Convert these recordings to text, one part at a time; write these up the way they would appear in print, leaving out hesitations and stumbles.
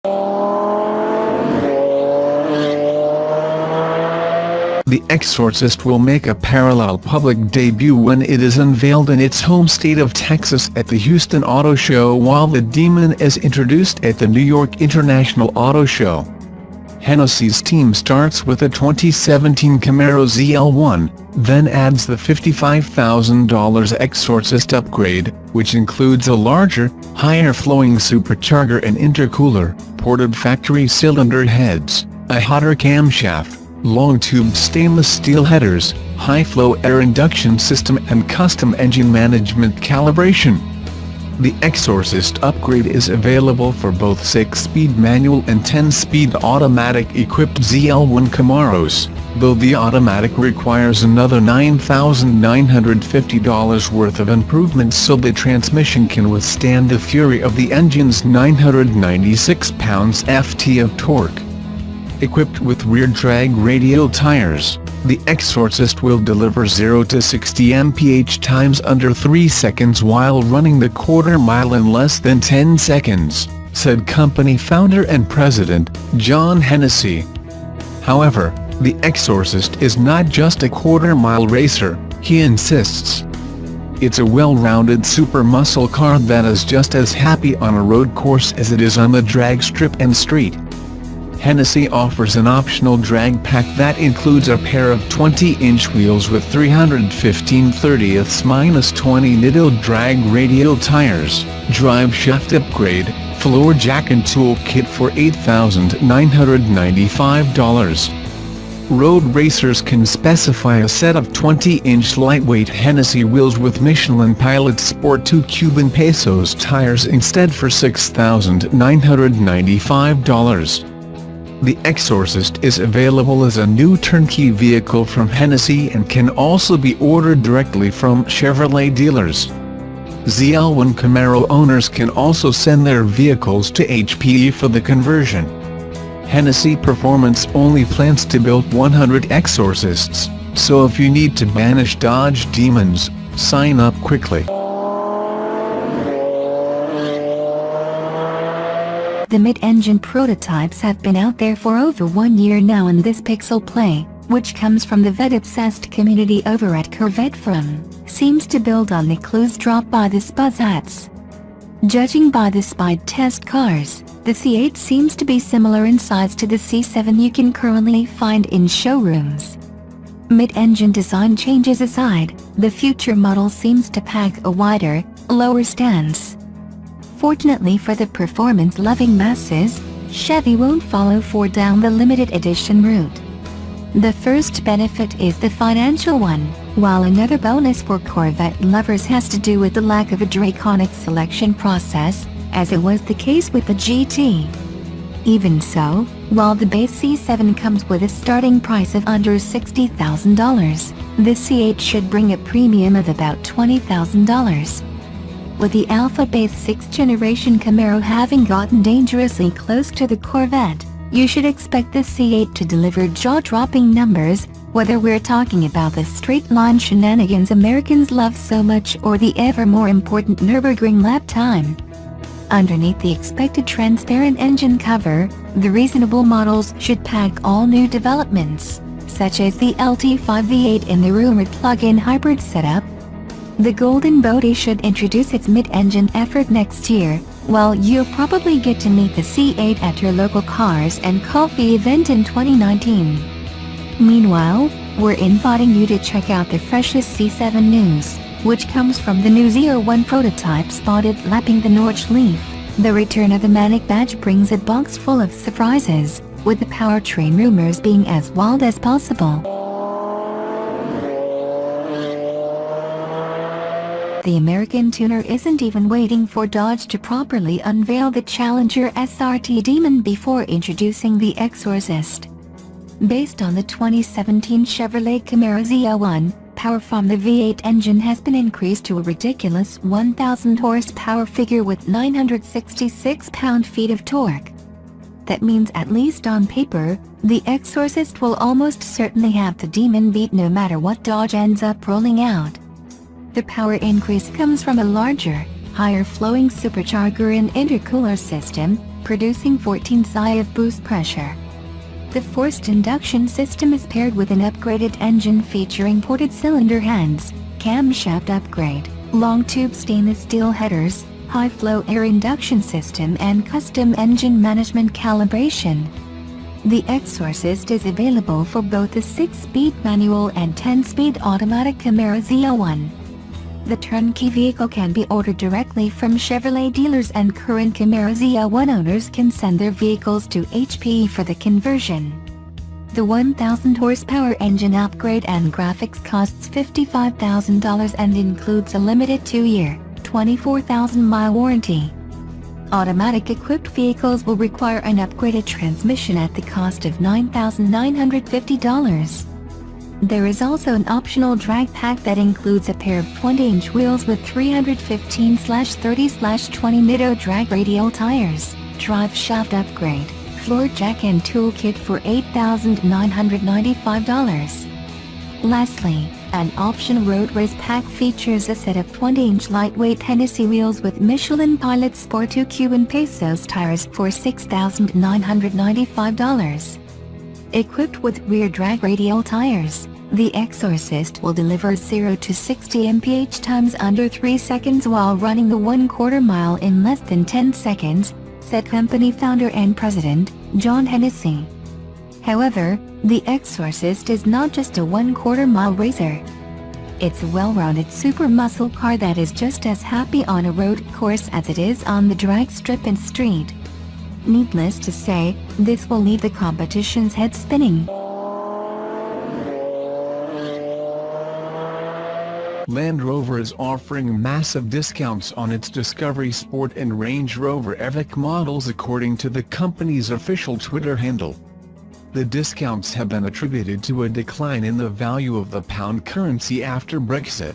The Exorcist will make a parallel public debut when it is unveiled in its home state of Texas at the Houston Auto Show, while the Demon is introduced at the New York International Auto Show. Hennessey's team starts with a 2017 Camaro ZL1, then adds the $55,000 Exorcist upgrade, which includes a larger, higher-flowing supercharger and intercooler, ported factory cylinder heads, a hotter camshaft, long-tube stainless steel headers, high-flow air induction system and custom engine management calibration. The Exorcist upgrade is available for both 6-speed manual and 10-speed automatic-equipped ZL1 Camaros, though the automatic requires another $9,950 worth of improvements so the transmission can withstand the fury of the engine's 996 pounds-ft of torque. Equipped with rear drag radial tires, the Exorcist will deliver 0 to 60 mph times under 3 seconds while running the quarter mile in less than 10 seconds, said company founder and president, John Hennessey. However, the Exorcist is not just a quarter-mile racer, he insists. It's a well-rounded super muscle car that is just as happy on a road course as it is on the drag strip and street. Hennessey offers an optional drag pack that includes a pair of 20-inch wheels with 315/30-20 nitto drag radial tires, drive shaft upgrade, floor jack and tool kit for $8,995. Road racers can specify a set of 20-inch lightweight Hennessey wheels with Michelin Pilot Sport 2 Cuban Pesos tires instead for $6,995. The Exorcist is available as a new turnkey vehicle from Hennessey and can also be ordered directly from Chevrolet dealers. ZL1 Camaro owners can also send their vehicles to HPE for the conversion. Hennessey Performance only plans to build 100 Exorcists, so if you need to banish Dodge demons, sign up quickly. The mid-engine prototypes have been out there for over 1 year now, and this pixel play, which comes from the Vet-obsessed community over at Corvette Forum, seems to build on the clues dropped by the Spuzzats. Judging by the speed test cars, the C8 seems to be similar in size to the C7 you can currently find in showrooms. Mid-engine design changes aside, the future model seems to pack a wider, lower stance. Fortunately for the performance-loving masses, Chevy won't follow Ford down the limited edition route. The first benefit is the financial one, while another bonus for Corvette lovers has to do with the lack of a draconic selection process, as it was the case with the GT. Even so, while the base C7 comes with a starting price of under $60,000, the C8 should bring a premium of about $20,000. With the Alpha-based 6th generation Camaro having gotten dangerously close to the Corvette, you should expect the C8 to deliver jaw-dropping numbers, whether we're talking about the straight-line shenanigans Americans love so much or the ever more important Nürburgring lap time. Underneath the expected transparent engine cover, the reasonable models should pack all new developments, such as the LT5 V8 in the rumored plug-in hybrid setup. The Golden Body should introduce its mid-engine effort next year, while you'll probably get to meet the C8 at your local Cars and Coffee event in 2019. Meanwhile, we're inviting you to check out the freshest C7 news, which comes from the new ZL1 prototype spotted lapping the Nordschleife. The return of the Manic Badge brings a box full of surprises, with the powertrain rumors being as wild as possible. The American tuner isn't even waiting for Dodge to properly unveil the Challenger SRT Demon before introducing the Exorcist. Based on the 2017 Chevrolet Camaro ZL1, power from the V8 engine has been increased to a ridiculous 1,000 horsepower figure with 966 pound-feet of torque. That means, at least on paper, the Exorcist will almost certainly have the Demon beat no matter what Dodge ends up rolling out. The power increase comes from a larger, higher-flowing supercharger and intercooler system, producing 14 psi of boost pressure. The forced induction system is paired with an upgraded engine featuring ported cylinder heads, camshaft upgrade, long tube stainless steel headers, high-flow air induction system and custom engine management calibration. The Exorcist is available for both the 6-speed manual and 10-speed automatic Camaro ZL1. The turnkey vehicle can be ordered directly from Chevrolet dealers, and current Camaro ZL1 owners can send their vehicles to HPE for the conversion. The 1,000 horsepower engine upgrade and graphics costs $55,000 and includes a limited 2-year, 24,000-mile warranty. Automatic equipped vehicles will require an upgraded transmission at the cost of $9,950. There is also an optional drag pack that includes a pair of 20-inch wheels with 315/30/20 Nitto drag radial tires, drive shaft upgrade, floor jack and toolkit for $8,995. Lastly, an option road race pack features a set of 20-inch lightweight Hennessey wheels with Michelin Pilot Sport 2Q and Pesos tires for $6,995. Equipped with rear drag radial tires, the Exorcist will deliver 0 to 60 mph times under 3 seconds while running the 1/4 mile in less than 10 seconds, said company founder and president, John Hennessey. However, the Exorcist is not just a 1/4 mile racer. It's a well-rounded super muscle car that is just as happy on a road course as it is on the drag strip and street. Needless to say, this will leave the competition's head spinning. Land Rover is offering massive discounts on its Discovery Sport and Range Rover Evoque models, according to the company's official Twitter handle. The discounts have been attributed to a decline in the value of the pound currency after Brexit.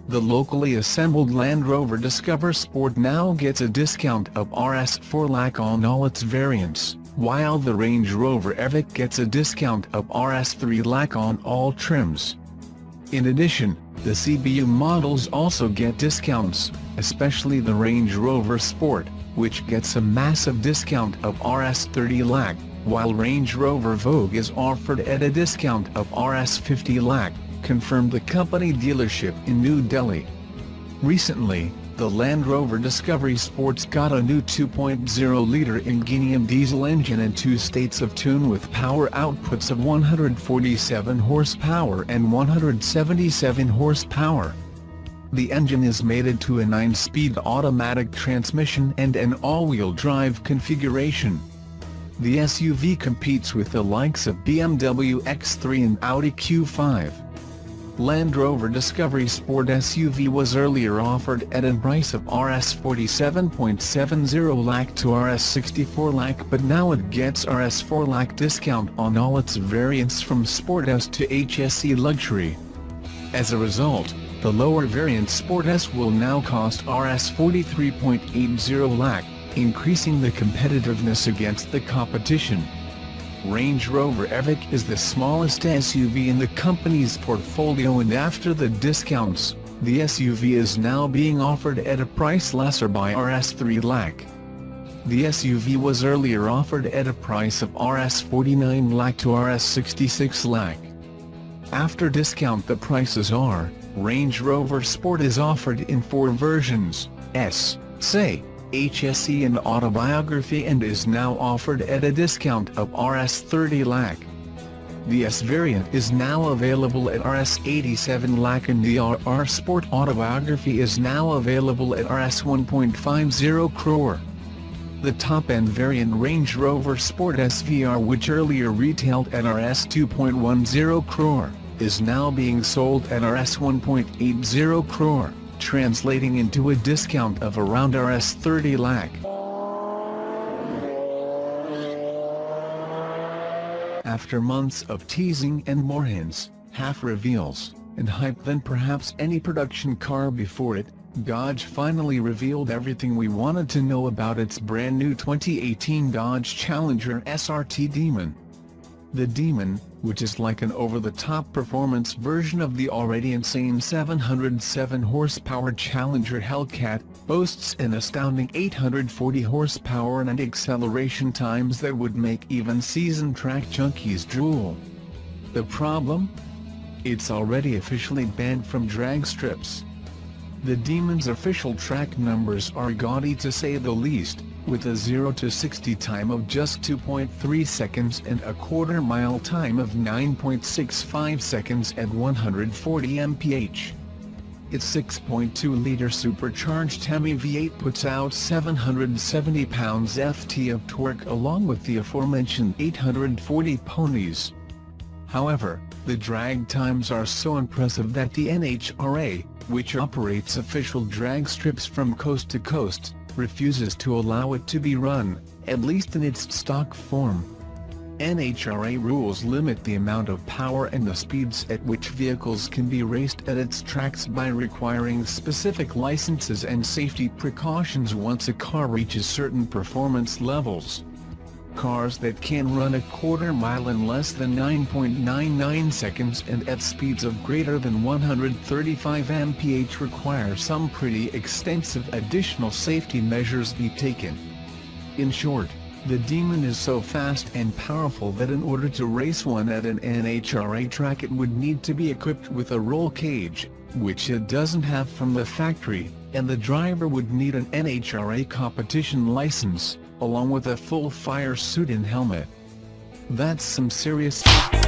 The locally assembled Land Rover Discover Sport now gets a discount of Rs 4 lakh on all its variants, while the Range Rover Evoque gets a discount of Rs 3 lakh on all trims. In addition, the CBU models also get discounts, especially the Range Rover Sport, which gets a massive discount of Rs 30 lakh, while Range Rover Vogue is offered at a discount of Rs 50 lakh, confirmed the company dealership in New Delhi. Recently, the Land Rover Discovery Sports got a new 2.0-liter Ingenium diesel engine and 2 states of tune with power outputs of 147 horsepower and 177 horsepower. The engine is mated to a 9-speed automatic transmission and an all-wheel drive configuration. The SUV competes with the likes of BMW X3 and Audi Q5. Land Rover Discovery Sport SUV was earlier offered at a price of Rs 47.70 lakh to Rs 64 lakh, but now it gets Rs 4 lakh discount on all its variants from Sport S to HSE Luxury. As a result, the lower variant Sport S will now cost Rs 43.80 lakh, increasing the competitiveness against the competition. Range Rover Evoque is the smallest SUV in the company's portfolio, and after the discounts, the SUV is now being offered at a price lesser by Rs 3 lakh. The SUV was earlier offered at a price of Rs 49 lakh to Rs 66 lakh. After discount, the prices are: Range Rover Sport is offered in 4 versions, S, Say, HSE and Autobiography, and is now offered at a discount of Rs 30 lakh. The S variant is now available at Rs 87 lakh and the RR Sport Autobiography is now available at Rs 1.50 crore. The top-end variant Range Rover Sport SVR, which earlier retailed at Rs 2.10 crore, is now being sold at Rs 1.80 crore. Translating into a discount of around Rs 30 lakh. After months of teasing and more hints, half reveals, and hype than perhaps any production car before it, Dodge finally revealed everything we wanted to know about its brand new 2018 Dodge Challenger SRT Demon. The Demon, which is like an over-the-top performance version of the already insane 707 horsepower Challenger Hellcat, boasts an astounding 840 horsepower and acceleration times that would make even seasoned track junkies drool. The problem? It's already officially banned from drag strips. The Demon's official track numbers are gaudy to say the least, with a 0 to 60 time of just 2.3 seconds and a quarter-mile time of 9.65 seconds at 140 mph. Its 6.2-liter supercharged Hemi V8 puts out 770 pounds-ft of torque along with the aforementioned 840 ponies. However, the drag times are so impressive that the NHRA, which operates official drag strips from coast to coast, refuses to allow it to be run, at least in its stock form. NHRA rules limit the amount of power and the speeds at which vehicles can be raced at its tracks by requiring specific licenses and safety precautions once a car reaches certain performance levels. Cars that can run a quarter-mile in less than 9.99 seconds and at speeds of greater than 135 mph require some pretty extensive additional safety measures be taken. In short, the Demon is so fast and powerful that in order to race one at an NHRA track it would need to be equipped with a roll cage, which it doesn't have from the factory, and the driver would need an NHRA competition license, along with a full fire suit and helmet. That's some serious stuff.